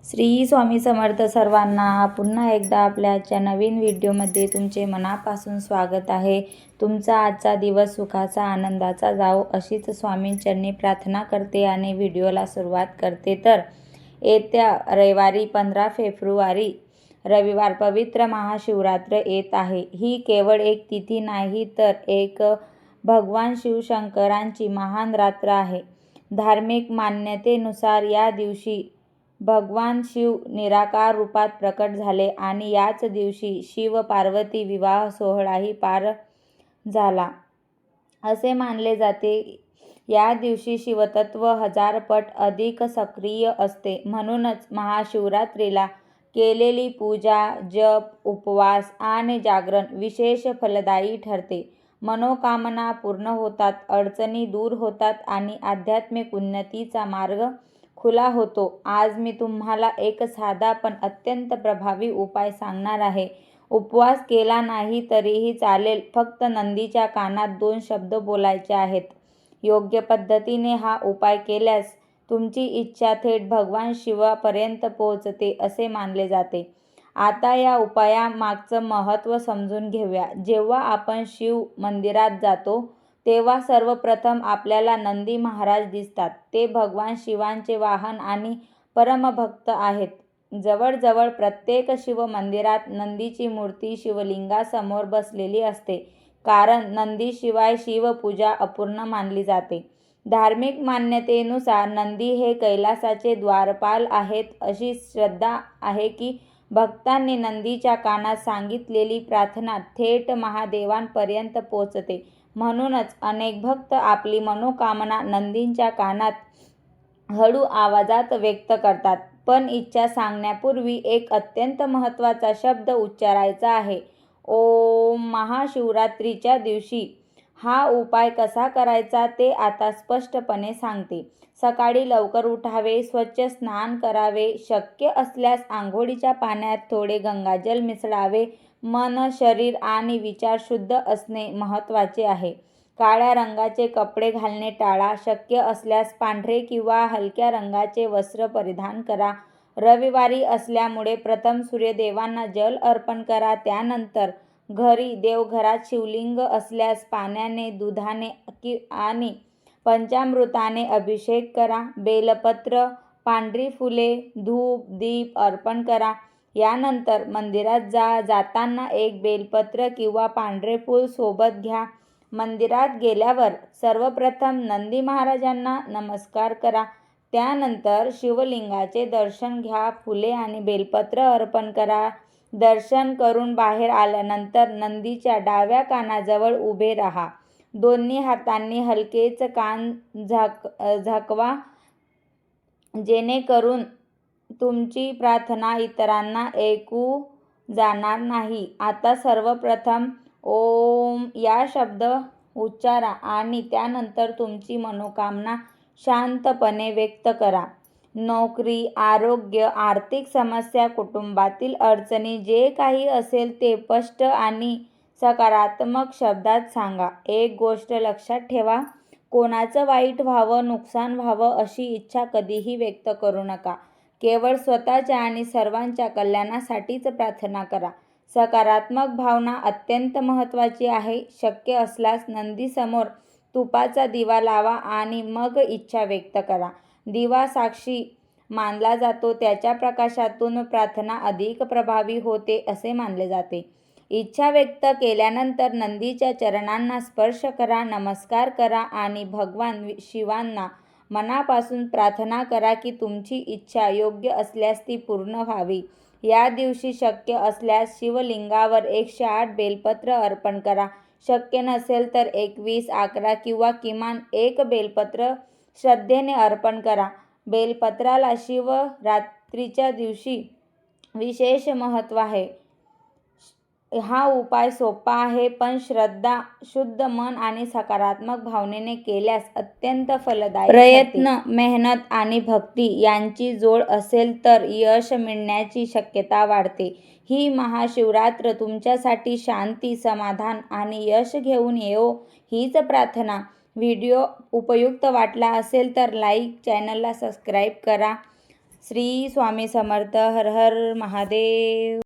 श्री स्वामी समर्थ सर्वांना पुन्हा एकदा आपल्या आजच्या नवीन व्हिडिओमध्ये तुमचे मनापासून स्वागत आहे। तुमचा आजचा दिवस सुखाचा आनंदाचा जावो अशीच स्वामींचरणी प्रार्थना करते आणि व्हिडिओला सुरुवात करते। तर येत्या रविवारी 15 फेब्रुवारी रविवार पवित्र महाशिवरात्र येत आहे। ही केवळ एक तिथी नाही तर एक भगवान शिवशंकरांची महान रात्र आहे। धार्मिक मान्यतेनुसार या दिवशी भगवान शिव निराकार रूपात प्रकट झाले आणि याच दिवशी शिव पार्वती विवाह सोहळाही पार झाला असे मानले जाते। या दिवशी शिवतत्व 1000 पट अधिक सक्रिय असते, म्हणूनच महाशिवरात्रीला केलेली पूजा, जप, उपवास आणि जागरण विशेष फलदायी ठरते। मनोकामना पूर्ण होतात, अडचणी दूर होतात आणि आध्यात्मिक उन्नतीचा मार्ग खुला होतो। आज मी तुम्हाला एक साधा पण अत्यंत प्रभावी उपाय सांगणार आहे। उपवास केला नाही तरीही चालेल, फक्त नंदीच्या कानात 2 शब्द बोलायचे आहेत। योग्य पद्धतीने हा उपाय केल्यास तुमची इच्छा थेट भगवान शिवापर्यंत पोहोचते असे मानले जाते। आता या उपायामागचं महत्त्व समजून घेऊया। जेव्हा आपण शिव मंदिरात जातो तेव्हा सर्वप्रथम आपल्याला नंदी महाराज दिसतात। ते भगवान शिवांचे वाहन आणि परमभक्त आहेत। जवळजवळ प्रत्येक शिव मंदिरात नंदीची मूर्ती शिवलिंगासमोर बसलेली असते, कारण नंदीशिवाय शिवपूजा अपूर्ण मानली जाते। धार्मिक मान्यतेनुसार नंदी हे कैलासाचे द्वारपाल आहेत। अशी श्रद्धा आहे की भक्तांनी नंदीच्या कानात सांगितलेली प्रार्थना थेट महादेवांपर्यंत पोहोचते। म्हणूनच अनेक भक्त आपली मनोकामना नंदींच्या कानात हळू आवाजात व्यक्त करतात। पण इच्छा सांगण्यापूर्वी एक अत्यंत महत्त्वाचा शब्द उच्चारायचा आहे, ओम। महाशिवरात्रीच्या दिवशी हा उपाय कसा करायचा ते आता स्पष्टपणे सांगते। सकाळी लवकर उठावे, स्वच्छ स्नान करावे, शक्य असल्यास आंघोळीच्या पाण्यात थोडे गंगाजल मिसळावे। मन, शरीर आणि विचार शुद्ध असणे महत्त्वाचे आहे। काळ्या रंगाचे कपडे घालणे टाळा, शक्य असल्यास पांढरे किंवा हलक्या रंगाचे वस्त्र परिधान करा। रविवारी असल्यामुळे प्रथम सूर्यदेवांना जल अर्पण करा, त्यानंतर घरी देवघरात शिवलिंग असल्यास पाण्याने, दुधाने आणि पंचामृताने अभिषेक करा। बेलपत्र, पांढरी फुले, धूप, दीप अर्पण करा। यानंतर मंदिरात जाताना एक बेलपत्र किंवा पांढरे फूल सोबत घ्या। मंदिरात गेल्यावर सर्वप्रथम नंदी महाराजांना नमस्कार करा, त्यानंतर शिवलिंगाचे दर्शन घ्या, फुले आणि बेलपत्र अर्पण करा। दर्शन करून बाहेर आल्यानंतर नंदीच्या डाव्या कानाजवळ उभे राहा। दोन्ही हातांनी हलकेच कान झाकवा, जेणेकरून तुमची प्रार्थना इतरांना ऐकू जाणार नाही। आता सर्वप्रथम ओम या शब्द उच्चारा आणि त्यानंतर तुमची मनोकामना शांतपणे व्यक्त करा। नोकरी, आरोग्य, आर्थिक समस्या, कुटुंबातील अडचणी, जे काही असेल ते स्पष्ट आणि सकारात्मक शब्दात सांगा। एक गोष्ट लक्षात ठेवा, कोणाचं वाईट व्हावं, नुकसान व्हावं अशी इच्छा कधीही व्यक्त करू नका। केवळ स्वतःच्या आणि सर्वांच्या कल्याणासाठीच प्रार्थना करा। सकारात्मक भावना अत्यंत महत्त्वाची आहे। शक्य असल्यास नंदीसमोर तुपाचा दिवा लावा आणि मग इच्छा व्यक्त करा। दिवा साक्षी मानला जातो, त्याच्या प्रकाशातून प्रार्थना अधिक प्रभावी होते असे मानले जाते। इच्छा व्यक्त केल्यानंतर नंदीच्या चरणांना स्पर्श करा, नमस्कार करा आणि भगवान शिवांना मनापासून प्रार्थना करा की तुमची इच्छा योग्य असल्यास ती पूर्ण व्हावी। या दिवशी शक्य असल्यास शिवलिंगावर 108 बेलपत्र अर्पण करा। शक्य नसेल तर 21, 11 किंवा किमान 1 बेलपत्र श्रद्धेने अर्पण करा। बेलपत्राला शिवरात्रीच्या दिवशी विशेष महत्त्व आहे। हा उपाय सोपा आहे, पण श्रद्धा, शुद्ध मन आणि सकारात्मक भावनेने केल्यास अत्यंत फलदायी ठरते। प्रयत्न, मेहनत आणि भक्ती यांची जोड असेल तर यश मिळण्याची शक्यता वाढते। ही महाशिवरात्र तुमच्यासाठी शांती, समाधान आणि यश घेऊन येवो हीच प्रार्थना। व्हिडिओ उपयुक्त वाटला असेल तर लाईक, चॅनलला सबस्क्राईब करा। श्री स्वामी समर्थ. हर हर महादेव.